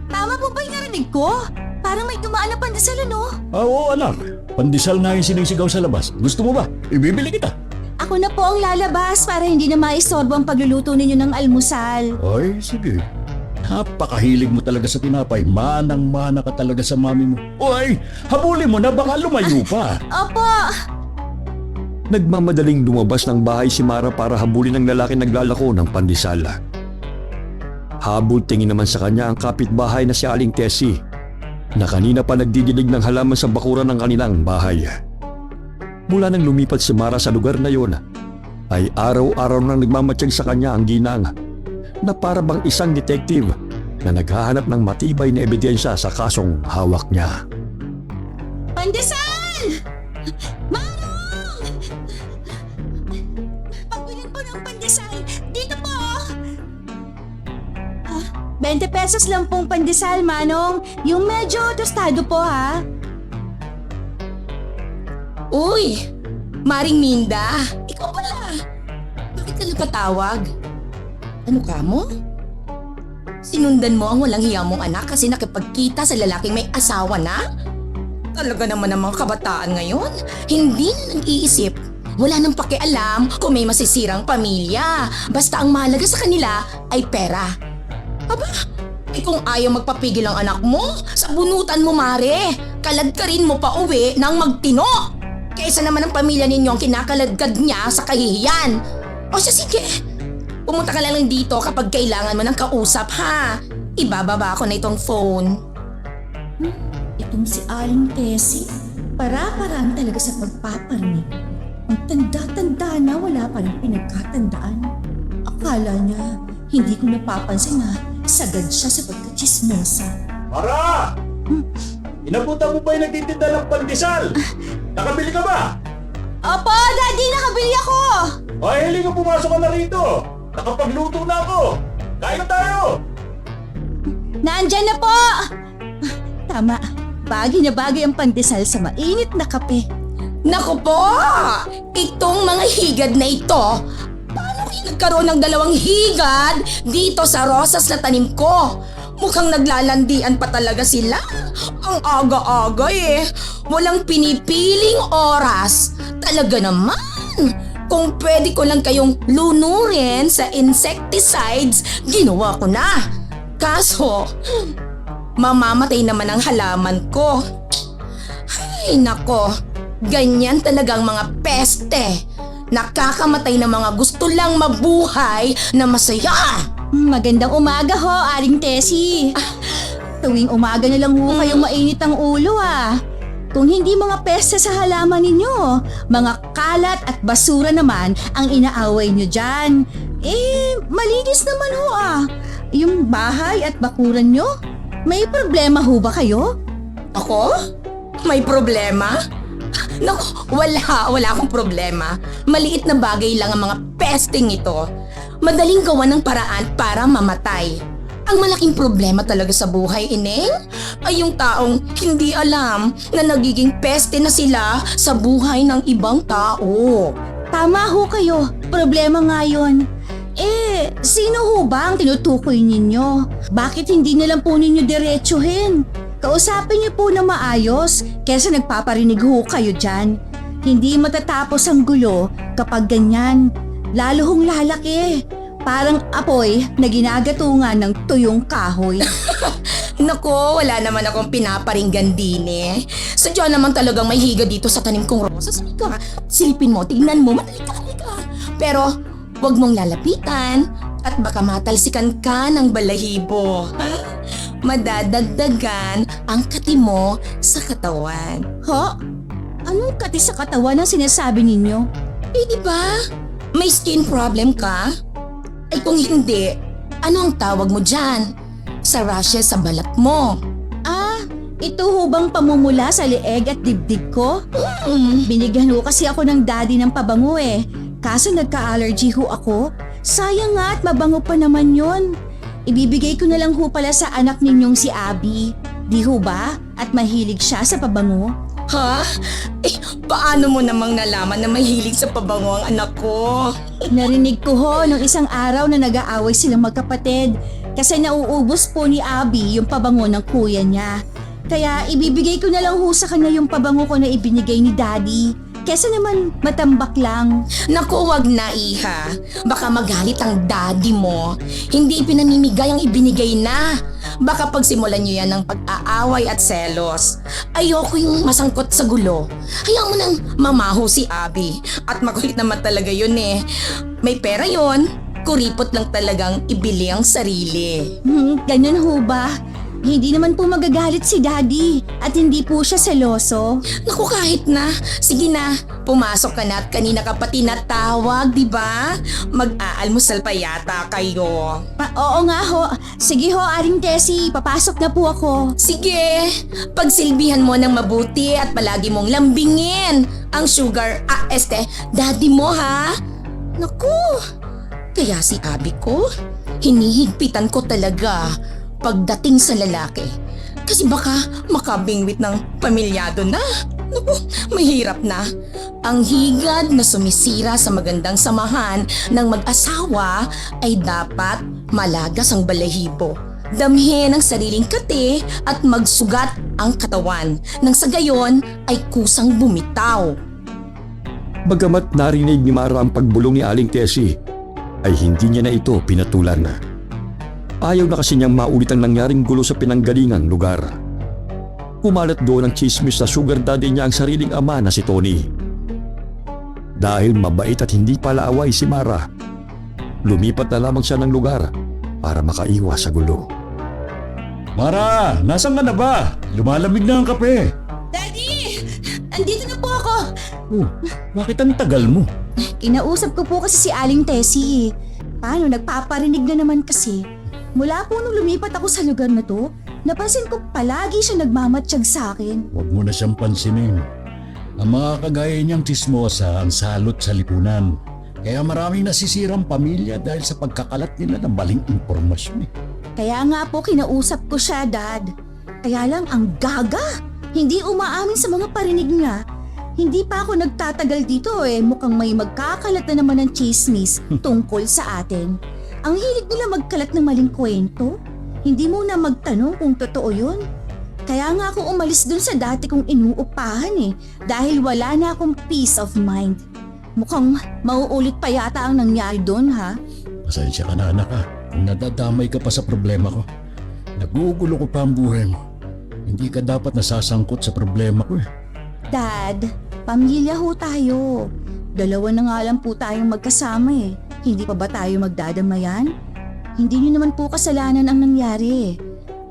Tama po ba yung narinig ko? Parang may dumaan na pandesal, ano? Oo anak, pandesal nga yung sinisigaw sa labas. Gusto mo ba? Ibibili kita. Ako na po ang lalabas para hindi na maistorbo ang pagluluto ninyo ng almusal. Ay, sige. Napakahilig mo talaga sa tinapay. Manang-mana ka talaga sa mami mo. Oy, habulin mo na baka lumayo pa. Opo! Nagmamadaling lumabas ng bahay si Mara para habulin ang lalaki naglalako ng pandesal. Habol tingin naman sa kanya ang kapitbahay na si Aling Tessie na kanina pa nagdidilig ng halaman sa bakuran ng kanilang bahay. Mula nang lumipat si Mara sa lugar na yon, ay araw-araw nang nagmamatsyag sa kanya ang ginang na para bang isang detective na naghahanap ng matibay na ebidensya sa kasong hawak niya. Pandesal! Manong! Pagbilin po ng pandesal. Dito po! 20 pesos lang pong pandesal, Manong. Yung medyo tostado po, ha? Uy! Maring Minda! Ikaw pala! Bakit ka napatawag? Ano ka mo? Sinundan mo ang walang hiya mong anak kasi nakipagkita sa lalaking may asawa na? Talaga naman ang mga kabataan ngayon. Hindi na nag-iisip. Wala nang pakialam kung may masisirang pamilya. Basta ang mahalaga sa kanila ay pera. Aba, kung ayaw magpapigil ang anak mo, sabunutan mo mare. Kaladkarin mo pa uwi nang magtino. Kaysa naman ang pamilya ninyo ang kinakaladkad niya sa kahihiyan. O siya sige, pumunta ka lang dito kapag kailangan mo ng kausap ha. Ibababa ko na itong phone. Itong si Aling Tessie, para-paraan talaga sa pagpaparinig. Ang tanda-tanda na wala pa rin pinagkatandaan. Akala niya, hindi ko napapansin na sagad siya sa pagkachismosa. Mara! Inabutan mo ba yung nagtitinda ng pandesal? Nakabili ka ba? Opo, Daddy! Nakabili ako! Ay, hiling mo pumasok ka na rito. Nakapagluto na ako. Kain na tayo. Nandyan na po! Tama, bagay na bagay ang pandesal sa mainit na kape. Naku po! Itong mga higad na ito, paano kayo nagkaroon ng 2 higad dito sa rosas na tanim ko? Mukhang naglalandian pa talaga sila. Ang aga-aga eh. Walang pinipiling oras. Talaga naman. Kung pwede ko lang kayong lunurin sa insecticides, ginawa ko na. Kaso, mamamatay naman ang halaman ko. Ay nako, ganyan talagang mga peste. Nakakamatay ng mga gusto lang mabuhay na masaya. Magandang umaga ho, Aling Tessie. Tuwing umaga na lang ho kayong mainit ang ulo Kung hindi mga peste sa halaman ninyo, mga kalat at basura naman ang inaaway nyo dyan. Malinis naman ho Yung bahay at bakuran nyo, may problema ho ba kayo? Ako? May problema? Naku, wala akong problema. Maliit na bagay lang ang mga pesting ito. Madaling gawa ng paraan para mamatay. Ang malaking problema talaga sa buhay, Ineng, ay yung taong hindi alam na nagiging peste na sila sa buhay ng ibang tao. Tama ho kayo, problema nga yun. Sino ho ba ang tinutukoy ninyo? Bakit hindi na lang po ninyo diretsuhin? Kausapin niyo po na maayos kesa nagpaparinig ho kayo dyan. Hindi matatapos ang gulo kapag ganyan. Lalo hong lalaki. Parang apoy na ginagatungan ng tuyong kahoy. Nako, wala naman akong pinaparinggan din eh. Sadya naman talagang may higa dito sa tanim kong rosas. Halika, silipin mo, tignan mo, halika. Pero wag mong lalapitan at baka matalsikan ka ng balahibo. Madadagdagan ang kati mo sa katawan. Ho? Anong kati sa katawan ang sinasabi ninyo? Diba? May skin problem ka? Ay kung hindi, ano ang tawag mo dyan? Sa rashes sa balat mo. Ito ho bang pamumula sa leeg at dibdib ko? Binigyan ho kasi ako ng daddy ng pabango Kaso nagka-allergy ho ako. Sayang nga at mabango pa naman yon. Ibibigay ko na lang ho pala sa anak ninyong si Abby. Di ho ba? At mahilig siya sa pabango. Ha? Paano mo namang nalaman na mahilig sa pabango ang anak ko? Narinig ko ho nung isang araw na nag-aaway silang magkapatid. Kasi nauubos po ni Abby yung pabango ng kuya niya. Kaya ibibigay ko na lang ho sa kanya yung pabango ko na ibinigay ni Daddy. Kesa naman matambak lang. Naku, wag na, Iha. Baka magalit ang daddy mo. Hindi pinamimigay ang ibinigay na. Baka pagsimulan niyo yan ng pag-aaway at selos. Ayoko yung masangkot sa gulo. Hayaan mo nang mamaho si Abby. At makulit naman talaga yun eh. May pera yun. Kuripot lang talagang ibili ang sarili. Ganun ho ba? Hindi naman po magagalit si Daddy at hindi po siya seloso. Naku, kahit na. Sige na, pumasok ka na at kanina ka pa tinatawag, di ba? Mag-aalmusal pa yata kayo. Oo nga ho. Sige ho, Aling Tessie, papasok na po ako. Sige, pagsilbihan mo ng mabuti at palagi mong lambingin ang daddy mo ha? Naku, kaya si Abby ko, hinihigpitan ko talaga pagdating sa lalaki. Kasi baka makabingwit ng pamilyado na. Naku, mahirap na. Ang higad na sumisira sa magandang samahan ng mag-asawa ay dapat malagas ang balahibo. Damhin ang sariling kate at magsugat ang katawan nang sa gayon ay kusang bumitaw. Bagamat narinig ni Mara ang pagbulong ni Aling Tessie, ay hindi niya na ito pinatulan. Ayaw na kasi niyang maulit ang nangyaring gulo sa pinanggalingang lugar. Kumalat doon ang chismis na sugar daddy niya ang sariling ama na si Tony. Dahil mabait at hindi palaaway si Mara, lumipat na lamang siya ng lugar para makaiwas sa gulo. Mara, nasan ka na ba? Lumalamig na ang kape. Daddy! Andito na po ako! Oh, bakit ang tagal mo? Kinausap ko po kasi si Aling Tessie. Paano, nagpaparinig na naman kasi. Mula po nung lumipat ako sa lugar na to, napansin ko palagi siya nagmamatsyag sa akin. Huwag mo na siyang pansinin. Ang mga kagaya niyang chismosa ang salot sa lipunan. Kaya maraming nasisirang pamilya dahil sa pagkakalat nila ng maling impormasyon. Kaya nga po kinausap ko siya, Dad. Kaya lang ang gaga. Hindi umaamin sa mga parinig niya. Hindi pa ako nagtatagal dito mukhang may magkakalat na naman ng chismis tungkol sa atin. Ang hilig nila magkalat ng maling kwento. Hindi muna magtanong kung totoo yun. Kaya nga ako umalis dun sa dati kong inuupahan dahil wala na akong peace of mind. Mukhang mauulit pa yata ang nangyari dun ha. Pasensya ka na anak ha, kung nadadamay ka pa sa problema ko. Nagugulo ko pa ang buhay mo. Hindi ka dapat nasasangkot sa problema ko Dad, pamilya ho tayo. Dalawa na nga lang po tayong magkasama Hindi pa ba tayo magdadamayan? Hindi niyo naman po kasalanan ang nangyari.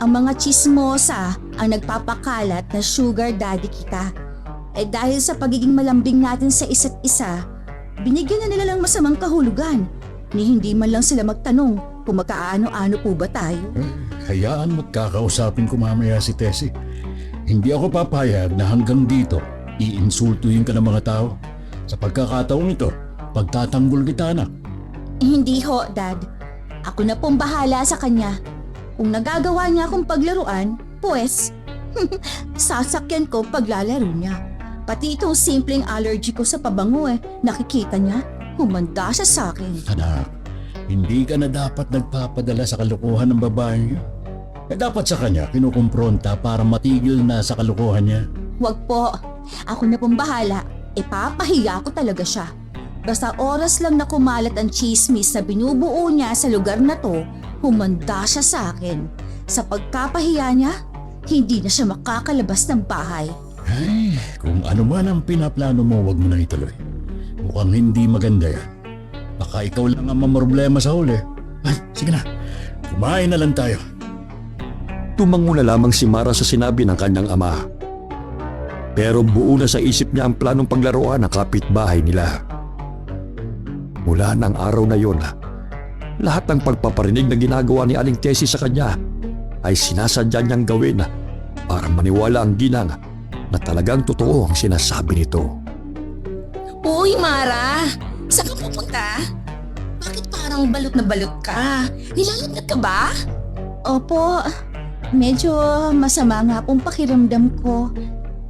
Ang mga chismosa ang nagpapakalat na sugar daddy kita. Dahil sa pagiging malambing natin sa isa't isa, binigyan na nila lang masamang kahulugan. Ni hindi man lang sila magtanong kung magkaano-ano po ba tayo. Hayaan mo't kakausapin ko mamaya si Tessie. Hindi ako papayag na hanggang dito iinsultuhin ka ng mga tao. Sa pagkakataong ito, pagtatanggol kita anak. Hindi ho, Dad. Ako na pong bahala sa kanya. Kung nagagawa niya akong paglaruan, pues, sasakyan ko paglalaro niya. Pati itong simpleng allergy ko sa pabango nakikita niya, humanda siya sa akin. Anak, hindi ka na dapat nagpapadala sa kalokohan ng babaeng niyo. Dapat sa kanya kinukumpronta para matigil na sa kalokohan niya. Wag po, ako na pong bahala. Ipapahiya ko talaga siya. Basta oras lang na kumalat ang chismis na binubuo niya sa lugar na to, humanda siya sa akin. Sa pagkapahiya niya, hindi na siya makakalabas ng bahay. Ay, kung ano man ang pinaplano mo, wag mo na ituloy. Mukhang hindi maganda yan. Baka ikaw lang ang mamroblema sa huli. Ay, sige na. Kumain na lang tayo. Tumango na lamang si Mara sa sinabi ng kanyang ama. Pero buo na sa isip niya ang planong paglaruan ng kapitbahay nila. Mula ng araw na yon, lahat ng pagpaparinig na ginagawa ni Aling Tessie sa kanya ay sinasadya niyang gawin para maniwala ang ginang na talagang totoo ang sinasabi nito. Uy, Mara! Saan ka pupunta? Bakit parang balot na balot ka? Nilalagnat ka ba? Opo, medyo masama nga pong pakiramdam ko.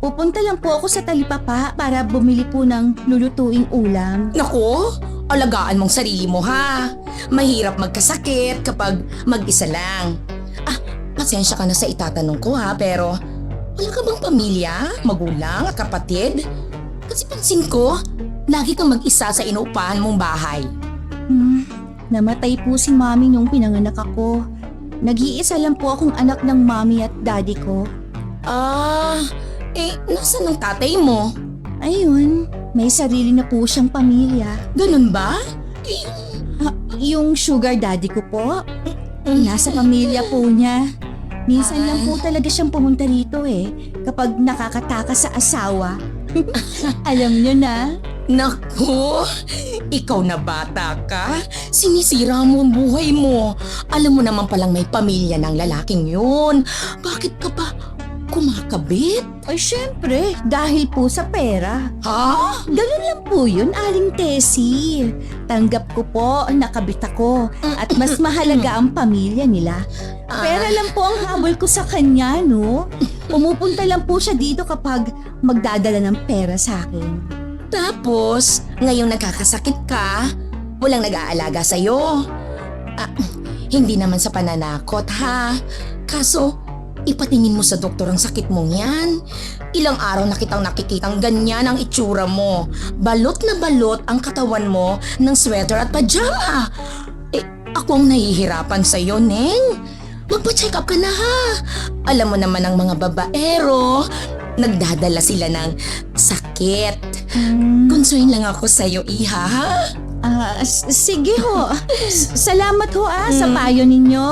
Pupunta lang po ako sa talipapa para bumili po ng lulutuing ulam. Naku, alagaan mong sarili mo ha. Mahirap magkasakit kapag mag-isa lang. Pasensya ka na sa itatanong ko ha, pero wala ka bang pamilya, magulang, kapatid? Kasi pansin ko, lagi kang mag-isa sa inuupahan mong bahay. Namatay po si mami nung pinanganak ako. Nag-iisa lang po akong anak ng mami at daddy ko. Nasaan ang tatay mo? Ayun, may sarili na po siyang pamilya. Ganun ba? Yung sugar daddy ko po, nasa pamilya po niya. Minsan lang po talaga siyang pumunta rito kapag nakakatakas sa asawa. Alam niyo na. Naku, ikaw na bata ka. Sinisira mo ang buhay mo. Alam mo naman palang may pamilya ng lalaking yun. Bakit ka pa kumakabit? Ay syempre, dahil po sa pera. Ha? Ganun lang po yun, Aling Tessie. Tanggap ko po, nakabit ako. At mas mahalaga ang pamilya nila. Pera lang po ang habol ko sa kanya, no? Pumupunta lang po siya dito kapag magdadala ng pera sa akin. Tapos, ngayong nagkakasakit ka, walang nag-aalaga sa'yo. Hindi naman sa pananakot ha. Kaso, ipatingin mo sa doktor ang sakit mong yan. Ilang araw na kitang nakikitang ganyan ang itsura mo. Balot na balot ang katawan mo ng sweater at pajama. Ako ang nahihirapan sa'yo, Neng. Magpa-check up ka na ha. Alam mo naman ang mga babaero, nagdadala sila ng sakit. Concern lang ako sa'yo, Iha. Sige ho. Salamat ho sa payo ninyo.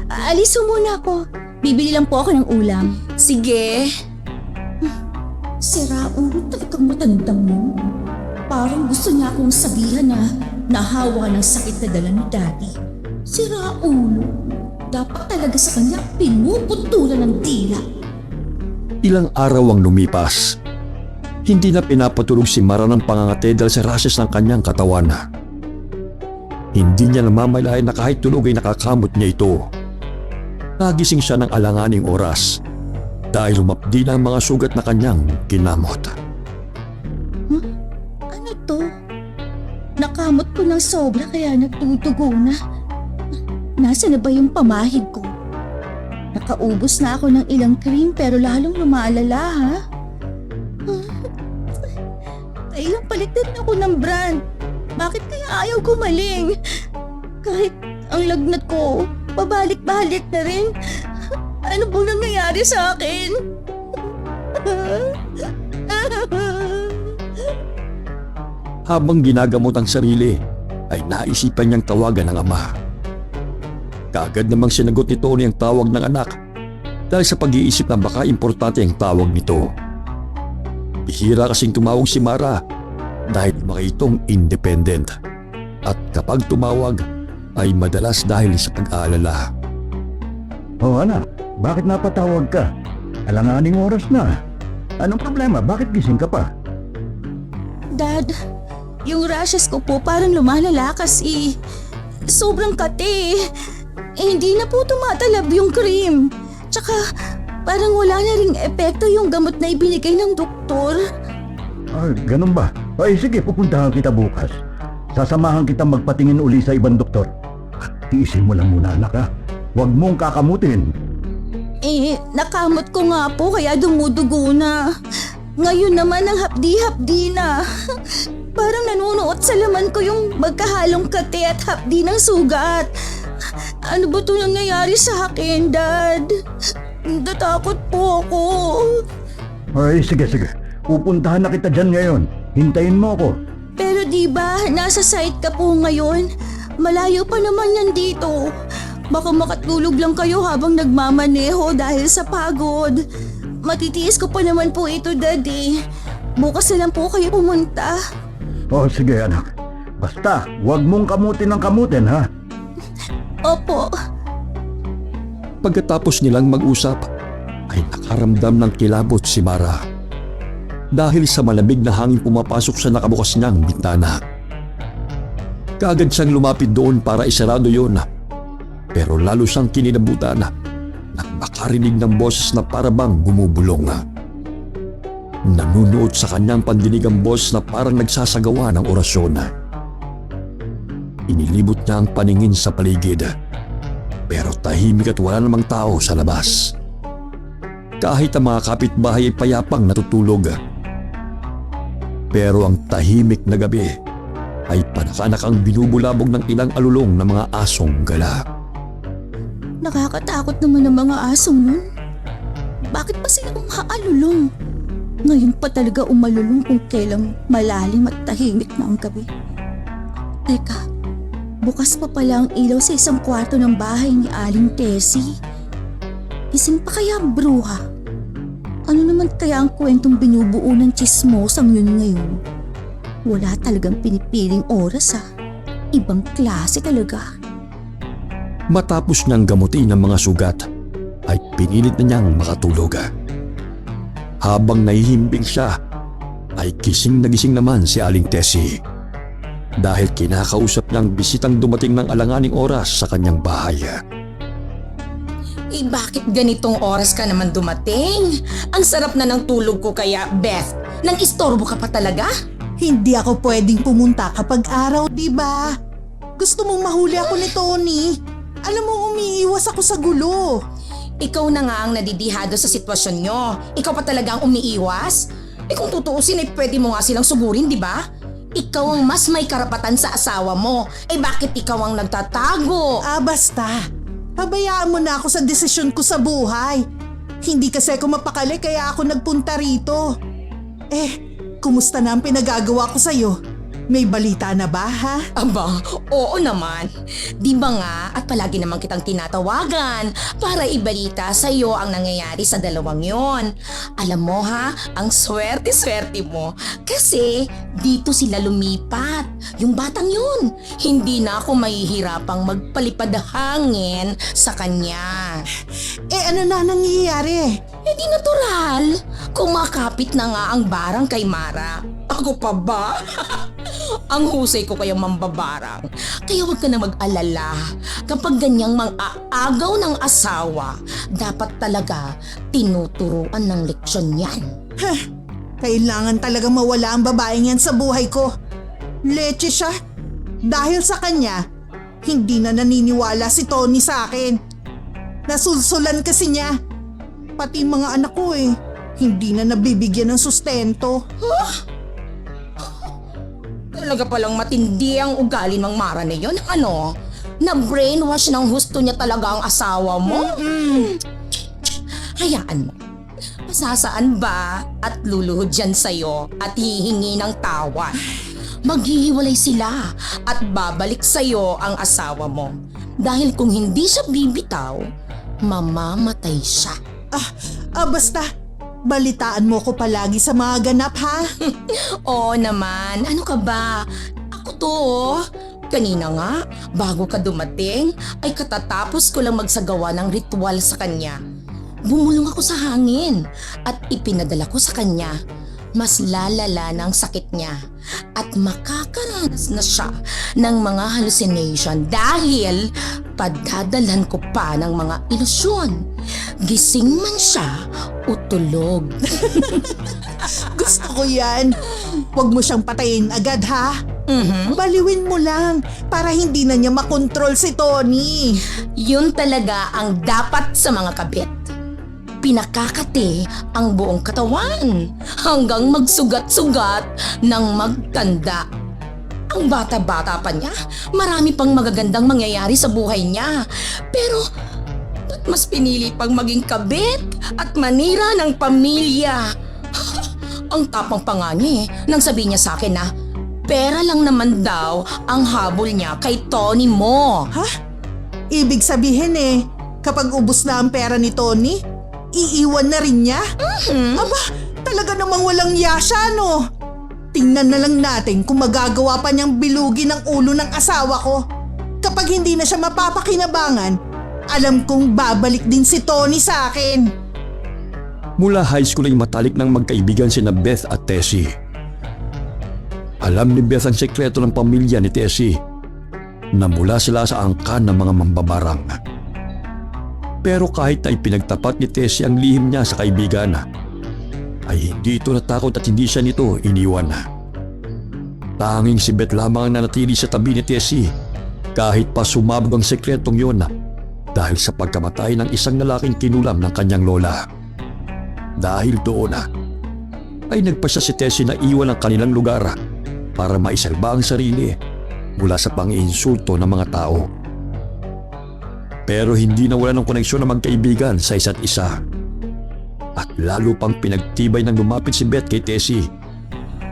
Alis ho muna ako. Bibili lang po ako ng ulam. Sige. Si Raul, talagang matanda mo. Parang gusto niya akong sabihan na nahawa ng sakit na dala ni Daddy. Si Raul, dapat talaga sa kanya pinuputulan ng dila. Ilang araw ang lumipas. Hindi na pinapatulog si Mara ng pangangate dahil sa rashes ng kanyang katawan. Hindi niya namamalayan na kahit tulog ay nakakamot niya ito. Nagising siya ng alanganing oras dahil humapdi na ang mga sugat na kanyang kinamot. Ano to? Nakamot ko ng sobra kaya nagtutugo na. Nasaan na ba yung pamahid ko? Nakaubos na ako ng ilang cream pero lalong lumalala ha? Kailang palitan ako ng brand. Bakit kaya ayaw gumaling? Kahit ang lagnat ko, pabalik-balik na rin. Ano bang nangyayari sa akin? Habang ginagamot ang sarili, ay naisipan niyang tawagan ng ama. Kaagad namang sinagot ni Tony ang tawag ng anak dahil sa pag-iisip na baka importante ang tawag nito. Bihira kasing tumawag si Mara dahil makaitong independent. At kapag tumawag ay madalas dahil sa pag-aalala. Oh anak, bakit napatawag ka? Alanganing oras na. Anong problema? Bakit gising ka pa? Dad, yung rashes ko po parang lumalala kasi sobrang kate. Hindi na po tumatalab yung cream. Tsaka parang wala na ring epekto yung gamot na ibinigay ng doktor. Ay, ganun ba? Ay sige, pupuntahan kita bukas. Sasamahan kita magpatingin uli sa ibang doktor. Tiisin mo lang muna anak ha. Huwag mong kakamutin. Nakamot ko nga po kaya dumudugo na. Ngayon naman ang hapdi-hapdi na. Parang nanunuot sa laman ko yung magkahalong kate at hapdi ng sugat. Ano ba ito nangyayari sa akin, Dad? Natakot po ako. Ay sige. Pupuntahan na kita dyan ngayon. Hintayin mo ako. Pero di ba nasa site ka po ngayon? Malayo pa naman yan dito. Baka makatulog lang kayo habang nagmamaneho dahil sa pagod. Matitiis ko pa naman po ito, Daddy. Bukas na lang po kayo pumunta. Oh sige anak. Basta, huwag mong kamutin ng kamutin ha. Opo. Pagkatapos nilang mag-usap ay nakaramdam ng kilabot si Mara. Dahil sa malamig na hangin pumapasok sa nakabukas niyang bintana. Kaagad siyang lumapit doon para isarado yun. Pero lalo siyang kininabutan nang makarinig ng boses na parabang bumubulong. Nanunuot sa kanyang pandinig ang boses na parang nagsasagawa ng orasyon. Inilibot niya ang paningin sa paligid. Pero tahimik at wala namang tao sa labas. Kahit ang mga kapitbahay ay payapang natutulog. Pero ang tahimik na gabi ay panakanak ang binubulabog ng ilang alulong na mga asong gala. Nakakatakot naman ang mga asong nun. Bakit pa sila umaalulong? Ngayon pa talaga umalulong kung kailang malalim at tahimik na ang gabi. Teka, bukas pa pala ang ilaw sa isang kwarto ng bahay ni Aling Tessie. Gising pa kaya ang bruha? Ano naman kaya ang kwentong binubuo ng tsismosang yun ngayon? Wala talagang pinipiling oras Ibang klase talaga. Matapos niyang gamutin ang mga sugat, ay pinilit na niyang makatulog. Habang nahihimbing siya, ay gising na gising naman si Aling Tessie. Dahil kinakausap niyang bisitang dumating ng alanganing oras sa kanyang bahay. Bakit ganitong oras ka naman dumating? Ang sarap na ng tulog ko kaya, Beth. Nang istorbo ka pa talaga? Hindi ako pwedeng pumunta kapag araw, di ba? Gusto mong mahuli ako ni Tony. Alam mo, umiiwas ako sa gulo. Ikaw na nga ang nadidihado sa sitwasyon nyo. Ikaw pa talaga ang umiiwas? Kung tutuusin pwede mo nga silang sugurin, di ba? Ikaw ang mas may karapatan sa asawa mo. Bakit ikaw ang nagtatago? Basta. Pabayaan mo na ako sa desisyon ko sa buhay. Hindi kasi ako mapakali kaya ako nagpunta rito. Kumusta na ang pinagagawa ko sa'yo? May balita na ba, ha? Aba, oo naman. Di ba nga at palagi naman kitang tinatawagan para ibalita sa iyo ang nangyayari sa dalawang yon. Alam mo ha, ang swerte-swerte mo kasi dito sila lumipat. Yung batang yun, hindi na ako mahihirapang magpalipad hangin sa kanya. Ano na nangyayari? Di natural. Kumakapit na nga ang barang kay Mara. Ako pa ba? Ang husay ko kayang mambabarang. Kaya huwag ka na mag-alala. Kapag ganyang mang-aagaw ng asawa, dapat talaga tinuturuan ng leksyon yan. Kailangan talaga mawala ang babaeng yan sa buhay ko. Leche siya. Dahil sa kanya, hindi na naniniwala si Tony sa akin. Nasulsulan kasi niya. Pati mga anak ko hindi na nabibigyan ng sustento. Talaga palang matindi ang ugali ng Mara na yun. Ano? Na-brainwash ng husto niya talaga ang asawa mo? Hayaan mo. Masasaan ba at luluhod yan sa'yo at hihingi ng tawad? Maghihiwalay sila at babalik sa'yo ang asawa mo. Dahil kung hindi siya bibitaw, mamamatay siya. Basta, balitaan mo ko palagi sa mga ganap, ha? Oo naman, ano ka ba? Ako to. Kanina nga, bago ka dumating, ay katatapos ko lang magsagawa ng ritual sa kanya. Bumulong ako sa hangin at ipinadala ko sa kanya. Mas lalala ng sakit niya at makakaranas na siya ng mga hallucination dahil padadalan ko pa ng mga ilusyon. Gising man siya o tulog. Gusto ko yan. Huwag mo siyang patayin agad, ha? Baliwin mo lang para hindi na niya makontrol si Tony. Yun talaga ang dapat sa mga kabit. Pinakakate ang buong katawan hanggang magsugat-sugat ng magtanda. Ang bata-bata pa niya, marami pang magagandang mangyayari sa buhay niya. Pero ba't mas pinili pang maging kabit at manira ng pamilya? Ang tapang pa nga niya nang sabihin niya sa akin na pera lang naman daw ang habol niya kay Tony mo. Ha? Ibig sabihin kapag ubos na ang pera ni Tony, iiwan na rin niya? Aba, talaga namang walang yasya, no? Tingnan na lang natin kung magagawa pa niyang bilugin ang ulo ng asawa ko. Kapag hindi na siya mapapakinabangan, alam kong babalik din si Tony sa akin. Mula high school ay matalik ng magkaibigan sina Beth at Tessie. Alam ni Beth ang sekreto ng pamilya ni Tessie na mula sila sa angkan ng mga mambabarang. Pero kahit na ipinagtapat ni Tessie ang lihim niya sa kaibigan, ay hindi ito natakot at hindi siya nito iniwan. Tanging si Beth lamang ang nanatili sa tabi ni Tessie Kahit pa sumabog ang sekretong yun dahil sa pagkamatay ng isang lalaking kinulam ng kanyang lola. Dahil doon ay nagpasya si Tessie na iwan ang kanilang lugar para maisalba ang sarili mula sa pang-iinsulto ng mga tao. Pero hindi nawala ng koneksyon ng magkaibigan sa isa't isa. At lalo pang pinagtibay ng lumapit si Beth kay Tessie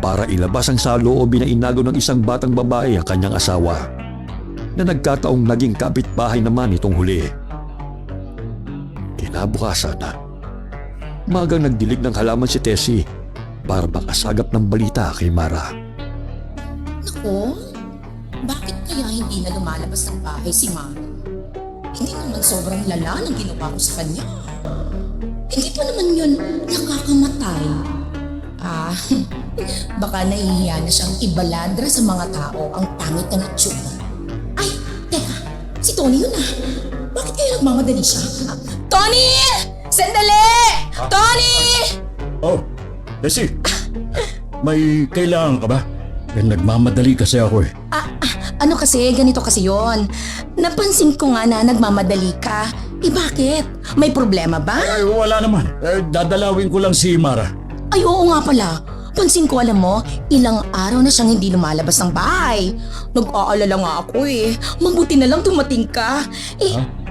para ilabas ang saloobin na inagaw ng isang batang babae ang kanyang asawa na nagkataong naging kapitbahay naman itong huli. Kinabukasan magang nagdilig ng halaman si Tessie para makasagap ng balita kay Mara. Naku, bakit kaya hindi na lumalabas ng bahay si Mara? Hindi naman sobrang lala ng ginawa ko sa kanya. Hindi pa naman yun nakakamatay. Baka nahihiya na siyang ibaladra sa mga tao ang pangit ng itsura. Ay, teka, si Tony yun Bakit kaya nagmamadali siya? Tony! Sandali! Tony! Oh, Tessie. May kailangan ka ba? Nagmamadali kasi ako eh. Ano kasi, ganito kasi yon. Napansin ko nga na nagmamadali ka. Bakit? May problema ba? Ay, wala naman. Dadalawin ko lang si Mara. Ay, oo nga pala. Pansin ko, alam mo, ilang araw na siyang hindi lumalabas ng bahay. Nag-aalala nga ako Mabuti na lang dumating ka.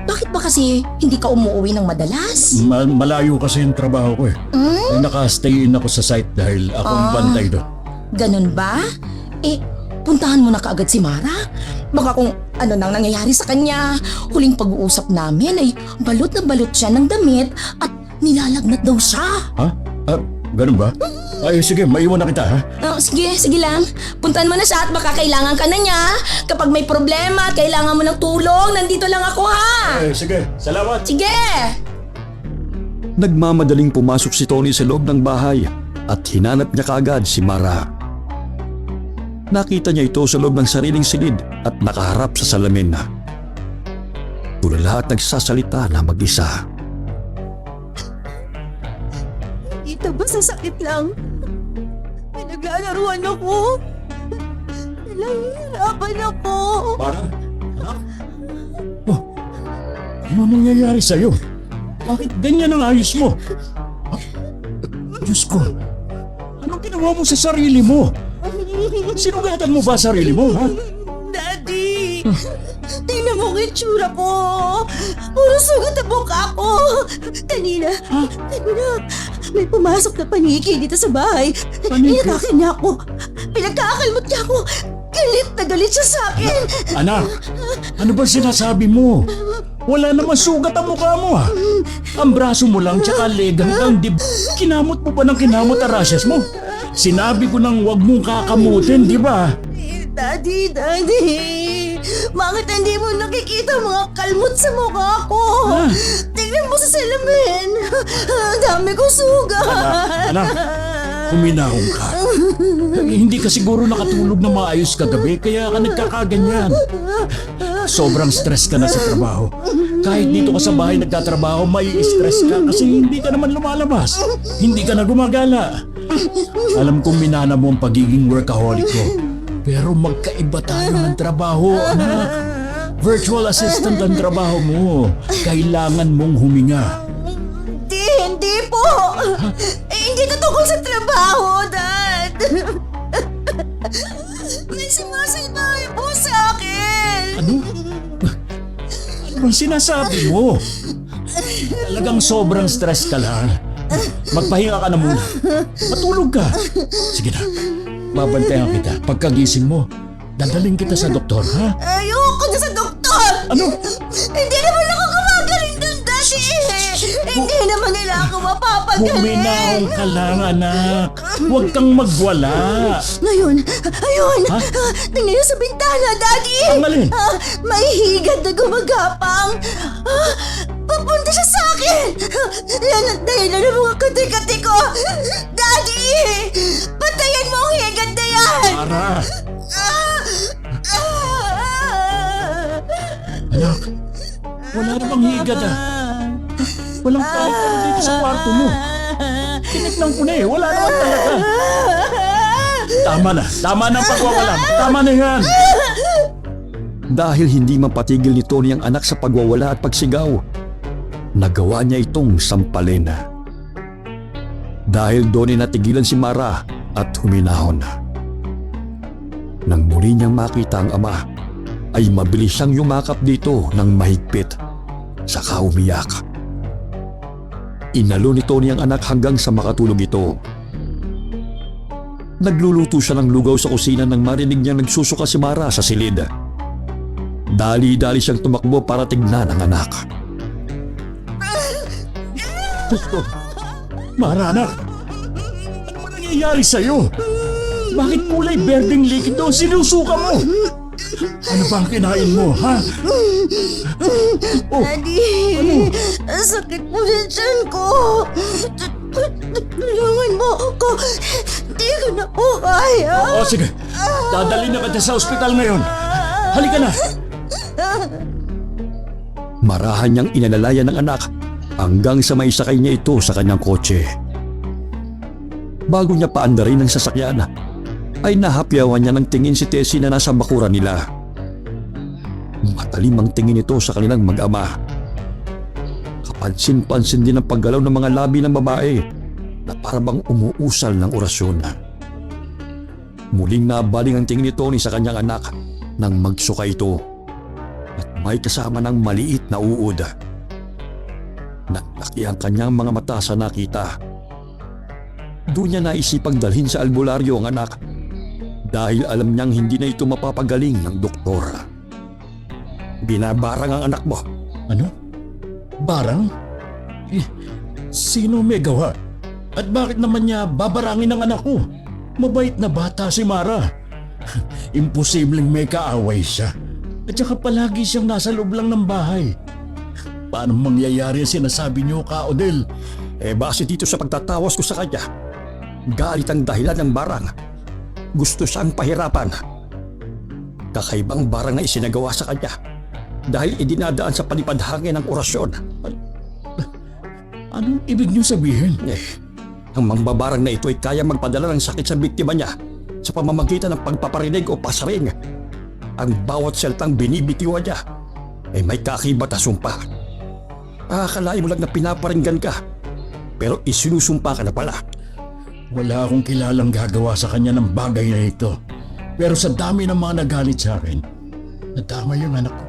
Bakit ba kasi hindi ka umuwi ng madalas? Malayo kasi yung trabaho ko eh. Naka-stay in ako sa site dahil akong bantay doon. Ganun ba? Puntahan mo na kaagad si Mara. Baka kung ano nang nangyayari sa kanya. Huling pag-uusap namin ay balot na balot siya ng damit at nilalagnat daw siya. Ha? Ganun ba? Ay, sige, maiwan na kita ha. Sige lang. Puntahan mo na siya at baka kailangan ka na niya. Kapag may problema at kailangan mo ng tulong, nandito lang ako ha. Sige, salamat. Sige! Nagmamadaling pumasok si Tony sa loob ng bahay at hinanap niya kaagad si Mara. Nakita niya ito sa loob ng sariling silid at nakaharap sa salamin. Puro lahat nagsasalita na mag-isa. Ito ba sa sakit lang? Pinaglalaruan ako. Nahihirapan ako. Mara? Anak? Oh, ano nangyayari sa'yo? Bakit ganyan ang ayos mo? Diyos ko, anong ginawa mo sa sarili mo? Sinugatan mo ba sarili mo, ha? Daddy! Tingnan mo ang itsura ko! Puro sugat ang mukha ko! Kanina, may pumasok na paniki dito sa bahay. Paniki? Inatake niya ako. Pinagkakalmot niya ako. Galit na galit siya sa akin. Anak, ano ba sinasabi mo? Wala namang sugat ang mukha mo, ha? Ang braso mo lang tsaka leg hanggang kinamot mo pa ng kinamot ang rashes mo. Sinabi ko nang huwag mong kakamutin, di ba? Daddy! Bakit hindi mo nakikita mga kalmot sa mukha ko? Tingnan mo sa salamin. Ang dami kong sugat. Anak, huminahon ka. Hindi ka siguro nakatulog na maayos kagabi kaya ka nagkakaganyan. Sobrang stress ka na sa trabaho. Kahit dito ka sa bahay nagtatrabaho, may stress ka kasi hindi ka naman lumalabas. Hindi ka na gumagala. Alam kong minana mo ang pagiging workaholic ko. Pero magkaiba tayo ng trabaho, anak. Virtual assistant ang trabaho mo. Kailangan mong huminga. Hindi po. Hindi to tungkol sa trabaho, Dad. May sumasalbahe po sa akin. Ano? Ano bang sinasabi mo? Talagang sobrang stress ka lang. Magpahinga ka na muna. Matulog ka. Sige na. Babantayan kita. Pagkagising mo, dadaling kita sa doktor, ha? Ayoko na sa doktor. Ano? Hindi naman ako gumagaling doon, Daddy. Hindi naman nila ako mapapagaling. Huminahon ka lang, anak. Huwag kang magwala. Ayun. Ha? Tingnan niyo sa bintana, Daddy. Ang alin? May higad na gumagapang. Papunta siya sa akin. Yan ang dahilan ng mga kati-kati ko. Daddy! Patayin mo ang higad na yan. Mara! Anak, wala namang higad Walang kahit ano dito sa kwarto mo. Tinignan ko na wala naman talaga. Tama na ang pagwawalan. Tama na yan. Dahil hindi mapatigil ni Tony ang anak sa pagwawala at pagsigaw, nagawa niya itong sampalin. Dahil doon ay natigilan si Mara at huminahon. Nang muli niyang makita ang ama, ay mabilis siyang yumakap dito ng mahigpit, saka umiyak. Inalo ni Tony ang anak hanggang sa makatulog ito. Nagluluto siya ng lugaw sa kusina nang marinig niyang nagsusuka si Mara sa silid. Dali-dali siyang tumakbo para tignan ang anak. Mara, anak! Ano ba nangyayari sa'yo? Bakit kulay berdeng likido? Sinusuka mo! Ano ba ang kinain mo, ha? Daddy, ang sakit po sa tiyan ko. Tulungan mo ako. Hindi ko na po kaya. O sige, dadalhin na kita sa ospital ngayon. Halika na! Marahan niyang inalalayan ng anak hanggang sa maisakay niya ito sa kanyang kotse. Bago niya paandarin ang sasakyan, ay nahapyawan niya ng tingin si Tessie na nasa bakuran nila. Matalim ang tingin ito sa kanilang mag-ama. Kapansin-pansin din ang paggalaw ng mga labi ng babae na parabang umuusal ng orasyon. Muling nabaling ang tingin ni Tony sa kanyang anak nang magsuka ito at may kasama ng maliit na uod. Naglaki ang kanyang mga mata sa nakita. Doon niya naisipang dalhin sa albularyo ang anak dahil alam niyang hindi na ito mapapagaling ng doktor. Binabarang ang anak mo. Ano? Barang? Sino may gawa? At bakit naman niya babarangin ang anak ko? Mabait na bata si Mara. Imposibleng may kaaway siya. At saka palagi siyang nasa loob lang ng bahay. Paano mangyayari ang sinasabi niyo, Ka Odel? Base dito sa pagtatawas ko sa kanya, galit ang dahilan ng barang. Gusto siyang pahirapan. Kakaibang barang na isinagawa sa kanya dahil idinadaan sa palipadhangin ng orasyon. Anong ibig niyo sabihin? Ang mangbabarang na ito ay kaya magpadala ng sakit sa biktima niya sa pamamagitan ng pagpaparinig o pasaring. Ang bawat salitang binibitiwan niya ay may kakibat na sumpa. Akalain mo lang na pinaparinggan ka, pero isinusumpa ka na pala. Wala akong kilalang gagawa sa kanya ng bagay na ito. Pero sa dami ng mga nagalit sa akin, nadama yung anak ko.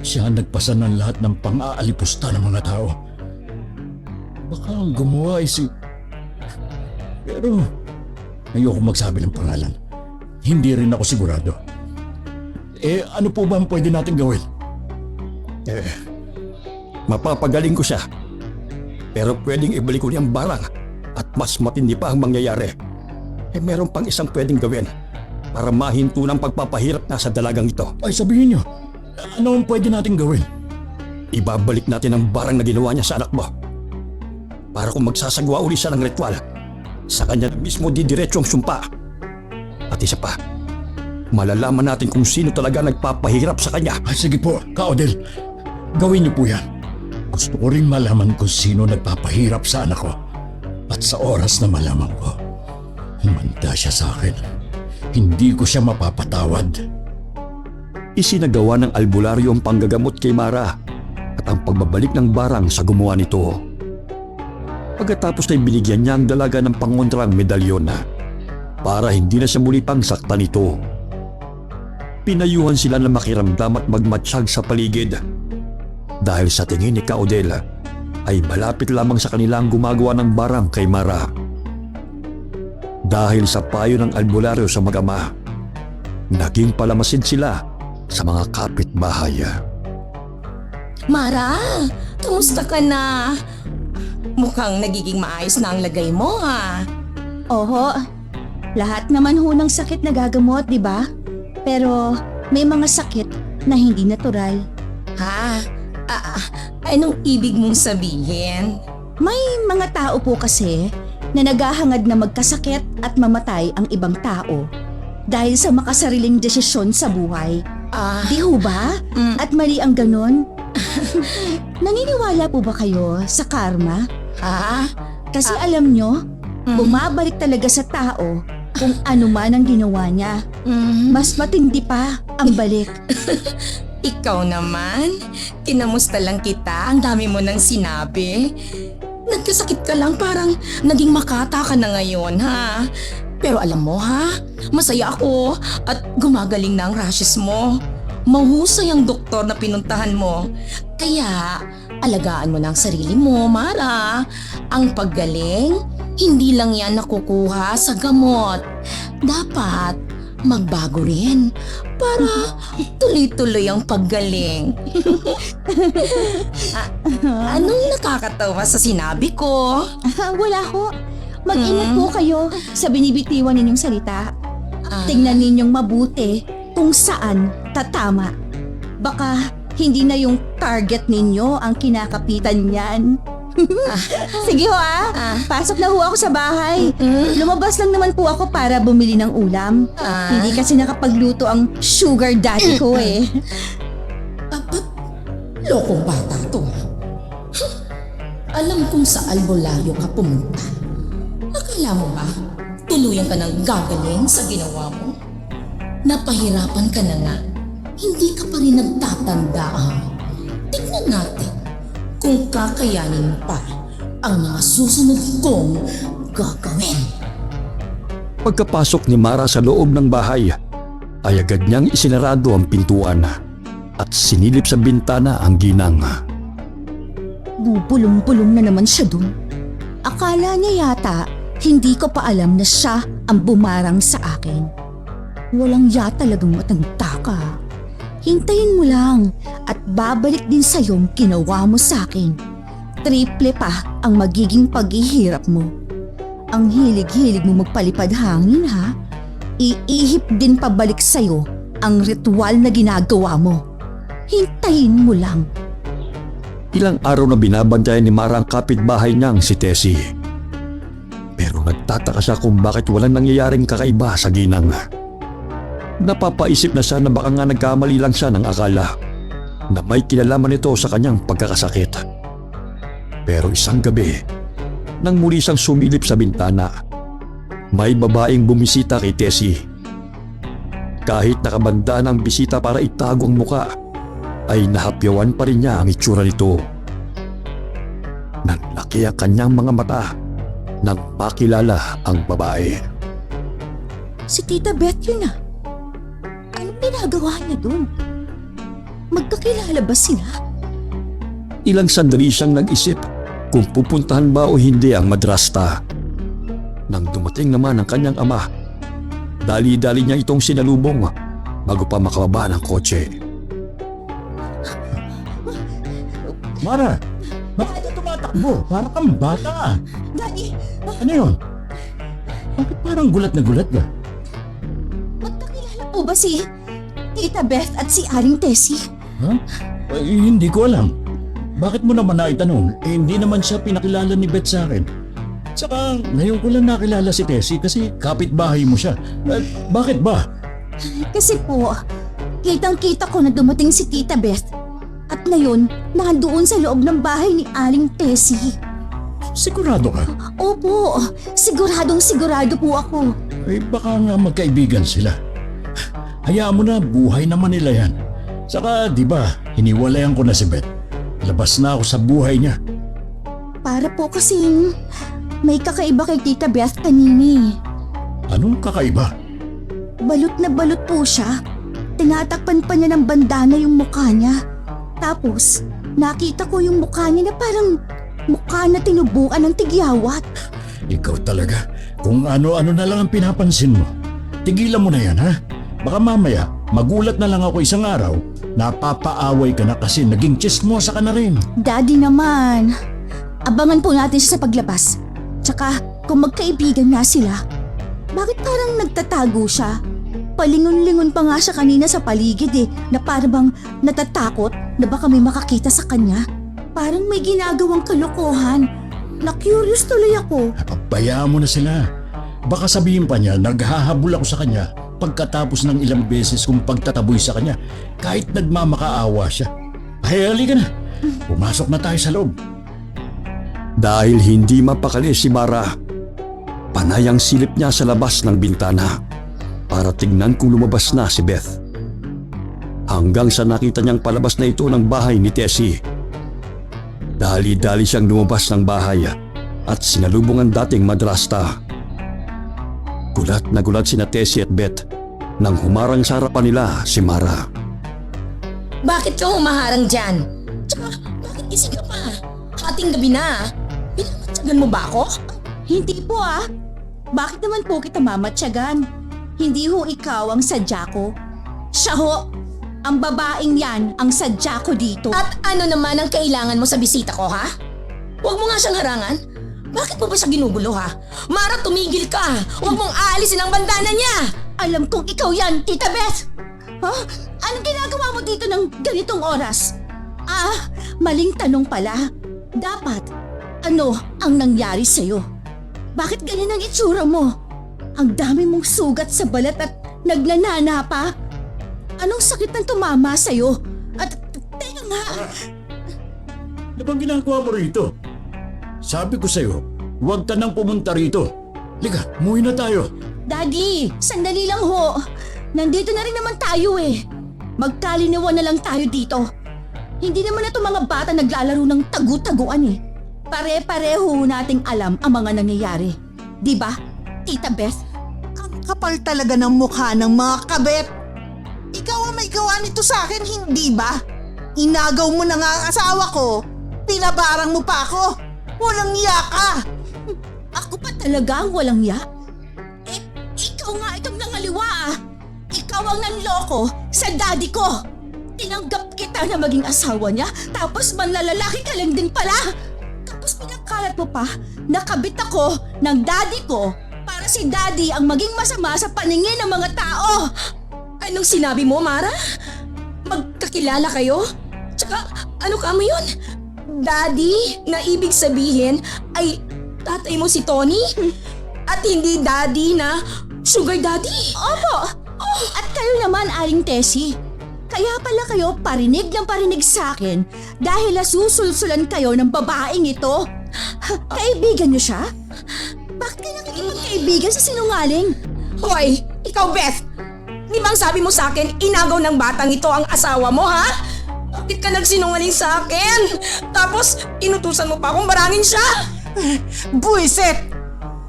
Siya ang nagpasa ng lahat ng pang-aalipusta ng mga tao. Baka ang gumawa ay si... Pero ayoko magsabi ng pangalan. Hindi rin ako sigurado. Ano po ba ang pwede natin gawin? Mapapagaling ko siya. Pero pwedeng ibalik ko niyang barang at mas matindi pa ang mangyayari. Meron pang isang pwedeng gawin para mahinto ng pagpapahirap na sa dalagang ito. Ay sabihin niyo, ano ang pwede natin gawin? Ibabalik natin ang barang na ginawa niya sa anak mo. Para kung magsasagawa uli siya ng ritual, sa kanya mismo didiretso ang sumpa. At isa pa, malalaman natin kung sino talaga nagpapahirap sa kanya. Ay sige po, Ka Odel, gawin niyo po yan. Gusto ko rin malaman kung sino nagpapahirap sa anak ko. At sa oras na malaman ko, humanda siya sa akin. Hindi ko siya mapapatawad. Isinagawa ng albularyo ang panggagamot kay Mara at ang pagbabalik ng barang sa gumawa nito. Pagkatapos ay binigyan niya ang dalaga ng pangontrang medalyon para hindi na siya muli pang saktan nito. Pinayuhan sila na makiramdam at magmatsyag sa paligid dahil sa tingin ni Ka Odel ay malapit lamang sa kanila ang gumagawa ng barang kay Mara. Dahil sa payo ng albularyo sa mag-ama, naging palamasid sila sa mga kapitbahay. Mara, kamusta ka na? Mukhang nagiging maayos na ang lagay mo, ha? Oho, lahat naman ho ng sakit nagagamot, di ba? Pero may mga sakit na hindi natural. Ha? Anong ibig mong sabihin? May mga tao po kasi na naghahangad na magkasakit at mamatay ang ibang tao dahil sa makasariling desisyon sa buhay. Di ho ba? At mali ang ganun? Naniniwala po ba kayo sa karma? Ha? Kasi alam nyo, bumabalik talaga sa tao Kung ano man ang ginawa niya, mas matindi pa ang balik. Ikaw naman, kinamusta lang kita, ang dami mo nang sinabi. Nagkasakit ka lang, parang naging makata ka na ngayon, ha? Pero alam mo, ha? Masaya ako at gumagaling na ang rashes mo. Mahusay ang doktor na pinuntahan mo. Kaya, alagaan mo na ang sarili mo, Mara. Ang paggaling, hindi lang yan nakukuha sa gamot. Dapat magbago rin para tuloy-tuloy ang paggaling. Anong nakakatawa sa sinabi ko? Wala ho. Mag-ingat po kayo sa binibitiwan ninyong salita. Tingnan ninyong mabuti kung saan tatama. Baka hindi na yung target ninyo ang kinakapitan niyan. Sige ho pasok na ho ako sa bahay. Lumabas lang naman po ako para bumili ng ulam. Hindi kasi nakapagluto ang sugar daddy ko eh. Lokong bata to, ha? Alam kong sa albularyo ka pumunta. Akala mo ba, tuluyan ka ng gagaling sa ginawa mo? Napahirapan ka na nga. Hindi ka pa rin nagtatanda. Tignan natin kung kakayanin mo pa ang mga susunod kong gagawin. Pagkapasok ni Mara sa loob ng bahay, ay agad niyang isinarado ang pintuan at sinilip sa bintana ang ginang. Bubulong-bulong na naman siya dun. Akala niya yata hindi ko pa alam na siya ang bumarang sa akin. Walang talagang matanda ka. Hintayin mo lang at babalik din sa'yo ang ginawa mo sa akin. Triple pa ang magiging paghihirap mo. Ang hilig-hilig mo magpalipad hangin ha? Iihip din pabalik sa'yo ang ritual na ginagawa mo. Hintayin mo lang. Ilang araw na binabantayan ni Mara ang kapitbahay niyang si Tessie. Pero nagtataka siya kung bakit walang nangyayaring kakaiba sa ginang. Napapaisip na siya na baka nga nagkamali lang siya ng akala na may kinalaman nito sa kanyang pagkakasakit. Pero isang gabi, nang muli siyang sumilip sa bintana, may babaeng bumisita kay Tessie. Kahit nakabanda ng bisita para itago ang muka, ay nahapyawan pa rin niya ang itsura nito. Nanlaki ang kanyang mga mata nang makilala ang babae. Si Tita Beth yun ah. Anong pinagawa niya dun? Magkakilala ba sila? Ilang sandali siyang nag-isip kung pupuntahan ba o hindi ang madrasta. Nang dumating naman ang kanyang ama, dali-dali niya itong sinalubong bago pa makababa ng kotse. Mara, bakit ka tumatakbo? Para kang bata. Daddy, Ano yun? Bakit parang gulat na gulat ka? magkakilala po ba si Tita Beth at si Aling Tessie? Ha? Hindi ko alam. Bakit mo naman naitanong? Hindi naman siya pinakilala ni Beth sa akin. Saka ngayon ko lang nakilala si Tessie kasi kapitbahay mo siya. Bakit ba? Kasi po, kitang-kita ko na dumating si Tita Beth. At ngayon, nandoon sa loob ng bahay ni Aling Tessie. Sigurado ka? Opo, sigurado po ako. Baka nga magkaibigan sila. Hayaan mo na, buhay naman nila yan. Saka di ba, hiniwalayan ko na si Beth. Labas na ako sa buhay niya. Para po kasing may kakaiba kay Tita Beth kanini. Anong kakaiba? Balot na balot po siya. Tinatakpan pa niya ng bandana yung mukha niya. Tapos, nakita ko yung mukha niya na parang mukha na tinubukan ng tigyawat. Ikaw talaga. Kung ano-ano na lang ang pinapansin mo. Tigilan mo na yan, ha? Baka mamaya, magulat na lang ako isang araw, napapaaway ka na kasi naging chismosa ka na rin. Daddy naman. Abangan po natin siya sa paglabas. Tsaka, kung magkaibigan nga sila, bakit parang nagtatago siya? Palingon-lingon pa nga siya kanina sa paligid na parang natatakot na baka may makakita sa kanya. Parang may ginagawang kalokohan. Na-curious tuloy ako. Bayaan mo na sila. Baka sabihin pa niya, naghahabol ako sa kanya pagkatapos ng ilang beses kong pagtataboy sa kanya kahit nagmamakaawa siya. Ay, halika na. Pumasok na tayo sa loob. Dahil hindi mapakali si Mara, Panay ang silip niya sa labas ng bintana para tignan kung lumabas na si Beth. Hanggang sa nakita niyang palabas na ito ng bahay ni Tessie. Dali-dali siyang lumabas ng bahay at sinalubong ang dating madrasta. Gulat na gulat sina Tessie at Beth nang humarang sa harapan nila si Mara. Bakit ka humaharang dyan? Tsaka, bakit gising ka pa? Hating gabi na. Pinamatsagan mo ba ako? Hindi po ah. Bakit naman po kita mamatyagan? Hindi ho ikaw ang sadya ko. Siya ho. Ang babaeng yan ang sadya ko dito. At ano naman ang kailangan mo sa bisita ko, ha? Huwag mo nga siyang harangan. Bakit mo ba siya ginugulo, ha? Mara, tumigil ka! Huwag mong aalisin ang bandana niya! Alam kong ikaw yan, Tita Beth! Huh? Anong ginagawa mo dito ng ganitong oras? Maling tanong pala. Dapat, ano ang nangyari sa'yo? Bakit ganyan ang itsura mo? Ang dami mong sugat sa balat at nagnanana pa. Anong sakit ang tumama sa'yo? At teka nga, Ano bang ginagawa mo rito? Sabi ko sa'yo, huwag ka nang pumunta rito. Liga, umuwi na tayo. Daddy, sandali lang ho. Nandito na rin naman tayo eh. Magkalinawan na lang tayo dito. Hindi naman na itong mga bata naglalaro ng tagu-taguan eh. Pare-pareho nating alam ang mga nangyayari. Di ba, Tita Beth? Ang kapal talaga ng mukha ng mga kabet. Ikaw ang may gawa nito sa akin, hindi ba? Inagaw mo na nga ang asawa ko. Pinabarang mo pa ako. Walang iya ka. Ako pa talaga ang walang ya? Eh, ikaw nga itong nangaliwa ah. Ikaw ang nanloko sa daddy ko. Tinanggap kita na maging asawa niya, tapos manlalalaki ka lang din pala. Tapos pinakalat mo pa, nakabit ako ng daddy ko para si daddy ang maging masama sa paningin ng mga tao. Anong sinabi mo, Mara? Magkakilala kayo? Tsaka, ano ka mo yun? Daddy, na ibig sabihin ay tatay mo si Tony? At hindi daddy na sugar daddy? Opo! At kayo naman, Aling Tessie. Kaya pala kayo parinig ng parinig sa akin dahil nasusulsulan kayo ng babaeng ito. Kaibigan niyo siya? Bakit kayo nakikipagkaibigan sa sinungaling? Hoy, ikaw Beth! Di bang sabi mo sa akin, inagaw ng batang ito ang asawa mo, ha? Bakit ka nagsinungaling sa akin? Tapos, inutusan mo pa akong barangin siya? Buisit!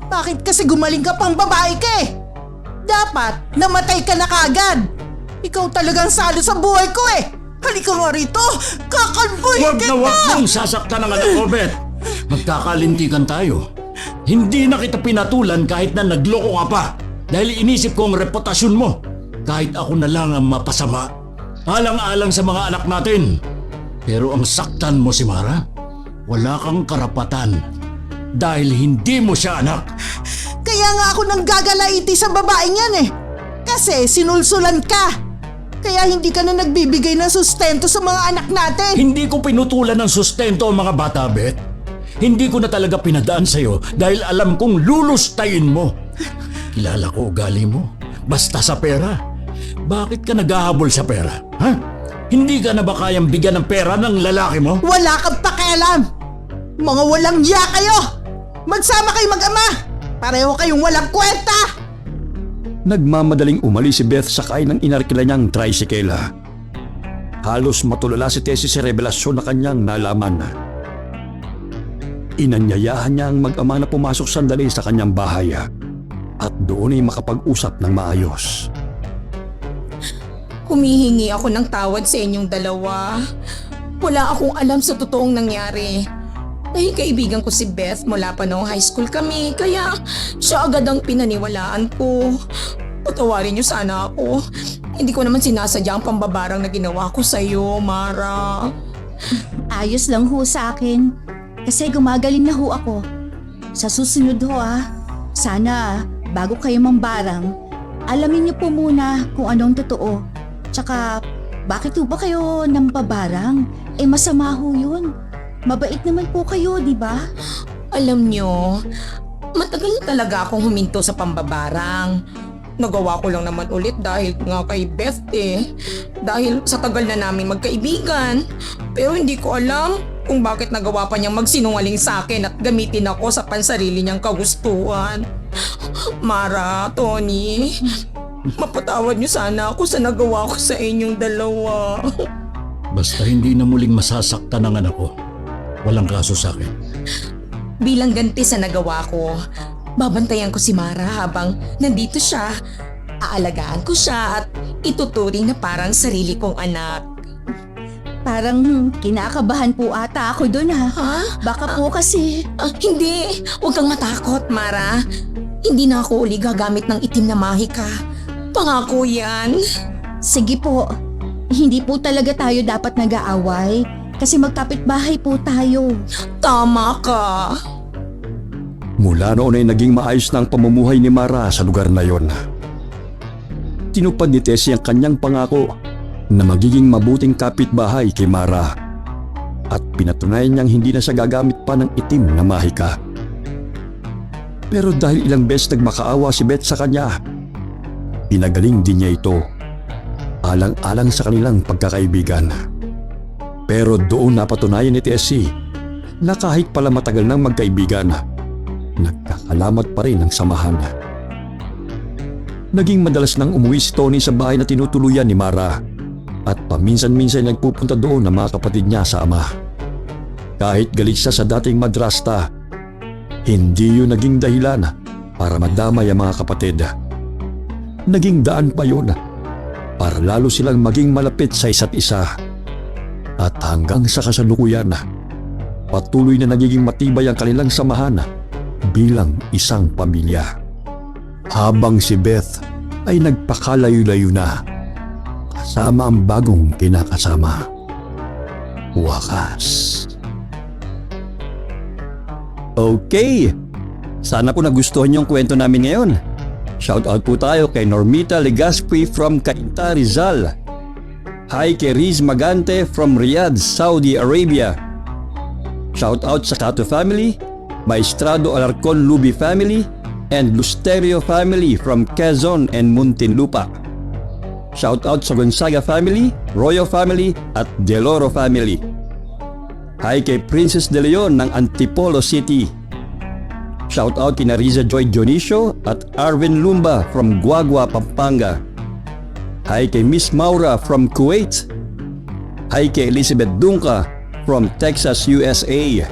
Bakit kasi gumaling ka pang babae ka eh? Dapat namatay ka na kagad. Ikaw talagang salo sa buhay ko eh. Halika nga rito, kakalboy Huwag kita! na huwag mong sasaktan ang anak ko, Beth. Magkakalintikan tayo. Hindi na kita pinatulan kahit na nagloko ka pa. Dahil inisip ko ang reputasyon mo. Kahit ako na lang ang mapasama. Alang-alang sa mga anak natin. Pero ang saktan mo si Mara, wala kang karapatan. Dahil hindi mo siya anak. Kaya nga ako nang gagalaiti sa babaeng yan eh. Kasi sinulsulan ka. Kaya hindi ka na nagbibigay ng sustento sa mga anak natin. Hindi ko pinutulan ng sustento ang mga bata, Beth. Hindi ko na talaga pinadaan sa'yo dahil alam kong lulustayin mo. Kilala ko ugali mo. Basta sa pera. Bakit ka naghahabol sa pera? Ha? Hindi ka na ba kayang bigyan ng pera ng lalaki mo? Wala kang pakialam. Mga walang ya kayo. Magsama kayo mag-ama. Pareho kayong walang kwenta. Nagmamadaling umalis si Beth sakay ng inarkila niyang tricycle. Halos matulala si Tessie sa revelasyon na kanyang nalaman. Inanyayahan niya ang mag-ama na pumasok sandali sa kanyang bahay at doon ay makapag-usap ng maayos. Humihingi ako ng tawad sa inyong dalawa. Wala akong alam sa totoong nangyari. Dahil kaibigan ko si Beth mula pa noong high school kami, kaya siya agad ang pinaniwalaan ko. Patawarin niyo sana ako. Hindi ko naman sinasadya ang pambabarang na ginawa ko sa iyo, Mara. Ayos lang ho sa akin. Kasi gumagaling na ho ako. Sa susunod ho sana bago kayo mambarang, alamin niyo po muna kung anong totoo. Tsaka bakit ho ba kayo nampabarang? Masama ho yun. Mabait naman po kayo, di ba? Alam niyo, matagal na talaga akong huminto sa pambabarang. Nagawa ko lang naman ulit dahil nga kay Beth eh. Dahil sa tagal na namin magkaibigan. Pero hindi ko alam, kung bakit nagawa pa niyang magsinungaling sa akin at gamitin ako sa pansarili niyang kagustuhan. Mara, Tony, mapatawad niyo sana ako sa nagawa ko sa inyong dalawa. Basta hindi na muling masasaktan ng anak ko. Walang kaso sa akin. Bilang ganti sa nagawa ko, babantayan ko si Mara habang nandito siya. Aalagaan ko siya at ituturing na parang sarili kong anak. Parang kinakabahan po ata ako dun ha. Ha? Baka po kasi... Hindi! Huwag kang matakot, Mara. Hindi na ako uli gagamit ng itim na mahika. Pangako yan. Sige po, hindi po talaga tayo dapat nag-aaway kasi magkapit-bahay po tayo. Tama ka. Mula noon ay naging maayos na ang pamumuhay ni Mara sa lugar na yon. Tinupad ni Tessie ang kanyang pangako na magiging mabuting kapitbahay kay Mara at pinatunayan niyang hindi na siya gagamit pa ng itim na mahika. Pero dahil ilang beses nagmakaawa si Beth sa kanya, pinagaling din niya ito alang-alang sa kanilang pagkakaibigan. Pero doon napatunayan ni Tessie na kahit pala matagal nang magkaibigan, nagkakalamat pa rin ang samahan. Naging madalas nang umuwi si Tony sa bahay na tinutuluyan ni Mara at paminsan-minsan nagpupunta doon ang mga kapatid niya sa ama. Kahit galit siya sa dating madrasta, hindi yun naging dahilan para madamay ang mga kapatid. Naging daan pa yun para lalo silang maging malapit sa isa't isa. At hanggang sa kasalukuyan, patuloy na nagiging matibay ang kanilang samahan bilang isang pamilya. Habang si Beth ay nagpakalayo-layo na kasama ang bagong kinakasama. Wakas. Okay, sana po nagustuhan niyo ang kwento namin ngayon. Shoutout po tayo kay Normita Legaspi from Cainta, Rizal. Hi kay Riz Magante from Riyadh, Saudi Arabia. Shoutout sa Cato family, Maestrado Alarcon Lubi family, and Lusterio family from Quezon and Muntinlupa. Shoutout sa Gonzaga family, Royo family, at Deloro family. Hi kay Princess De Leon ng Antipolo City. Shoutout kina Riza Joy Dionisio at Arvin Lumba from Guagua, Pampanga. Hi kay Miss Maura from Kuwait. Hi kay Elizabeth Dunca from Texas, USA.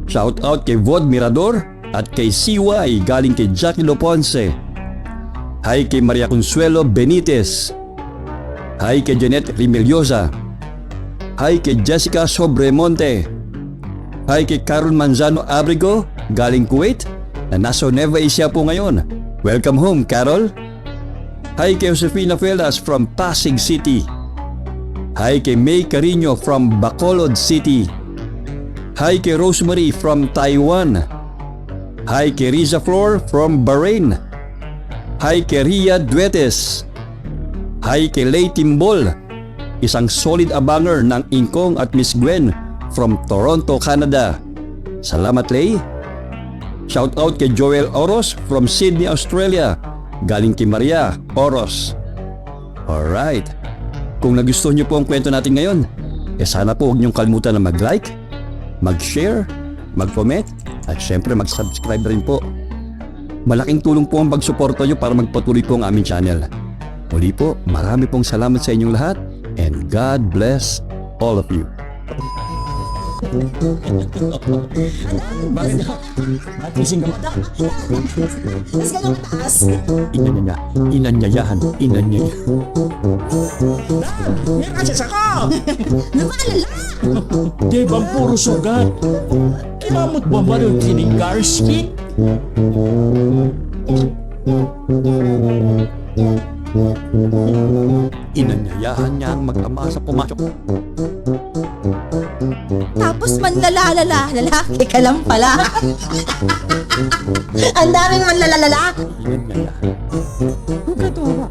Shoutout kay Vod Mirador at kay CY galing kay Jackie Loponce. Hi kay Maria Consuelo Benitez. Hi kay Janet Rimiliosa. Hi kay Jessica Sobremonte. Hi kay Carol Manzano Abrigo galing Kuwait na nasa Nueva Ecija po ngayon. Welcome home, Carol. Hi kay Josefina Velas from Pasig City. Hi kay May Carino from Bacolod City. Hi kay Rosemary from Taiwan. Hi kay Riza Flor from Bahrain. Hi kay Ria Duetes. Hi kay Lay Timbol, isang solid abanger ng Ingkong at Miss Gwen from Toronto, Canada. Salamat, Lay. Shoutout kay Joel Oros from Sydney, Australia, galing kay Maria Oros. Alright, kung nagustuhan niyo po ang kwento natin ngayon, sana po huwag niyong kalimutan na mag-like, mag-share, mag-comment, at syempre mag-subscribe rin po. Malaking tulong po ang pagsuporta niyo para magpatuloy po ang aming channel. Muli po, marami pong salamat sa inyong lahat and God bless all of you. Bakit? Matising ka mata? Mas ka ng taas. Inanyayahan. May kasis ako! Nabaalala! Di bang puro sugat? Kinamot ba ba yung Kinigarski? Inanyayahan niya ang mag-ama sa pumasok. Tapos manlalalala, lalaki ka lang pala. Ang daming manlalalala. Inanyayahan. Ang katawa.